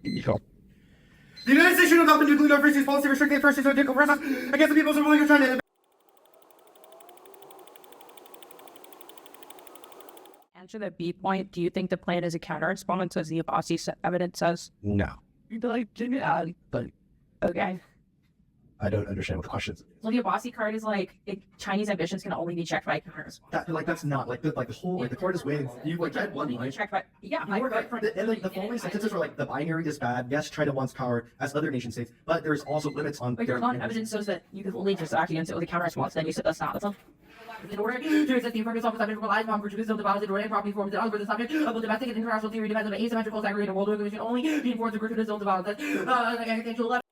The United States should adopt a nuclear diversity policy restricting first to take over against the peoples of Republic of China. Answer the B point. Do you think the plan is a counter-response as the Abbasi evidence says? No. But okay. I don't understand what the question is. So the Abbasi card is like Chinese ambitions can only be checked by a counter-response. That's not the whole the card is waiting. You tried one line. Checked by And the following sentences are the binary is bad. Yes, China wants power as other nation states, but there's also limits on. But there's not evidence shows that you can only just act against it with a counter-response. Then you said that's not. In order to exist, the purpose of the subject relies upon Portuguese of the valid and property forms that other the subject of the domestic and international theory depends on the asymmetrical segregated world organization only reinforce the gratuitous of the valid.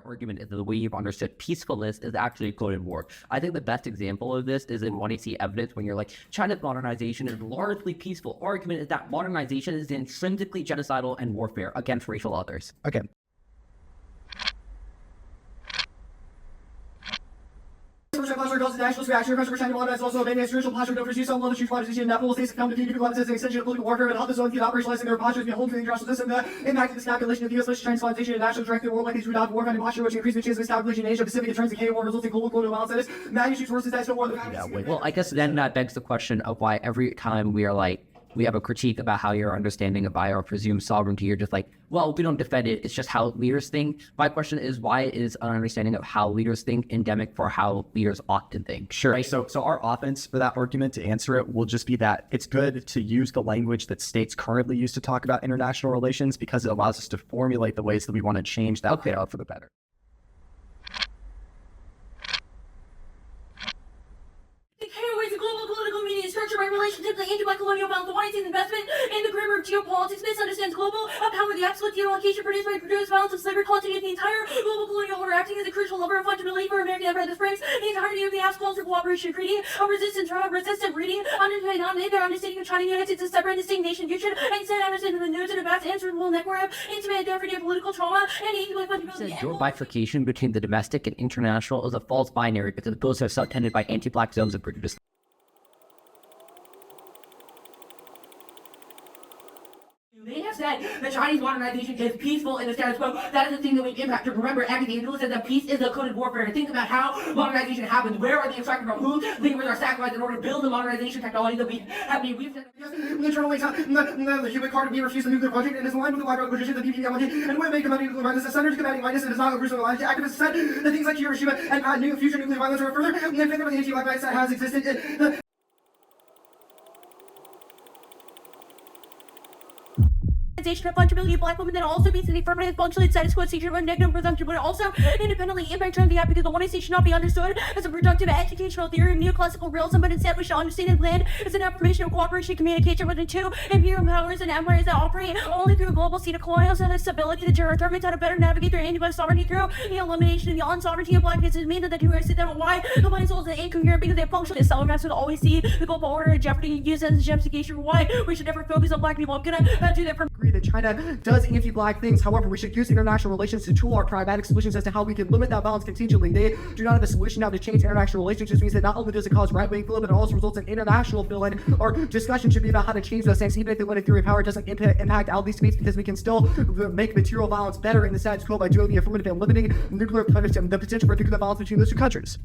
Argument is that the way you've understood peacefulness is actually a coded war. I think the best example of this is in when you see evidence when you're like, China's modernization is largely peaceful. Argument is that modernization is intrinsically genocidal and warfare against racial others. Okay. Nationalist reaction, pressure for China modernized also obeying its racial posture over use of love to position and national states come to defeat people as an extension of political warfare and help the zone keep operationalizing their postures behold to the international system. The impact of this calculation of the U.S. Chinese colonization and national directive world like these root out war finding posture which increases the chance of miscalculation in Asia Pacific in terms of K war resulting global colonial balance that is magnitudes versus that no more than Well, I guess then that begs the question of why every time we are like, we have a critique about how your understanding of our presumed sovereignty, you're just like, well, we don't defend it. It's just how leaders think. My question is, why is an understanding of how leaders think endemic for how leaders ought to think? Sure. Right? So our offense for that argument to answer it will just be that it's good to use the language that states currently use to talk about international relations because it allows us to formulate the ways that we want to change that layout for the better. By relationship to the anti-colonial balance, the Weinstein investment in the grammar of geopolitics misunderstands global power, the absolute deallocation produced by produced balance of slavery continues the entire global colonial order acting as a crucial lever of fundamental for American empire that springs the entirety of the House calls for cooperation, creating a resistant reading under their understanding of China United States as a separate and distinct nation future, and instead understanding the news and a vast answerable network of intimate everyday political trauma and equally fundamental. Your bifurcation between the domestic and international is a false binary because both are subtended by anti-black zones of prejudice. They have said that Chinese modernization is peaceful in the status quo. That is the thing that we impact. Remember, academia says that peace is a coded warfare. Think about how modernization happens. Where are they extracted from? Whose labors are sacrificed in order to build the modernization technology that we have been. We've said literally the human card to be refused the nuclear project and is aligned with the wide position of the PPMLG and would make combating nuclear violence a center to combating violence and is not a crucial alliance. Activists said that things like Hiroshima and new future nuclear violence are further and the anti-black violence that has existed. Of fungibility of black women that also means that the affirmative functionally status quo seizure of negative presumption, but also independently impact on the app because the one should not be understood as a productive educational theory of neoclassical realism, but instead we should understand and land as an affirmation of cooperation communication between two imperial powers and empires that operate only through a global seat of colonials and the stability that determines how to better navigate their anti-black sovereignty through the elimination of the unsovereignty of blackness. It means that the two are sit down why the mind souls are incoherent because they function as celebrants would always see the global order in jeopardy and use as a justification for why we should never focus on black people. I'm gonna do that from that China does anti-black things. However, we should use international relations to tool our pragmatic solutions as to how we can limit that balance contingently. They do not have a solution now to change international relations, which means that not only does it cause right-wing feeling, but it also results in international feeling. Our discussion should be about how to change those things, even if the limited theory of power doesn't impact all these debates, because we can still make material violence better in the status quo by doing the affirmative and limiting nuclear the potential for nuclear violence between those two countries.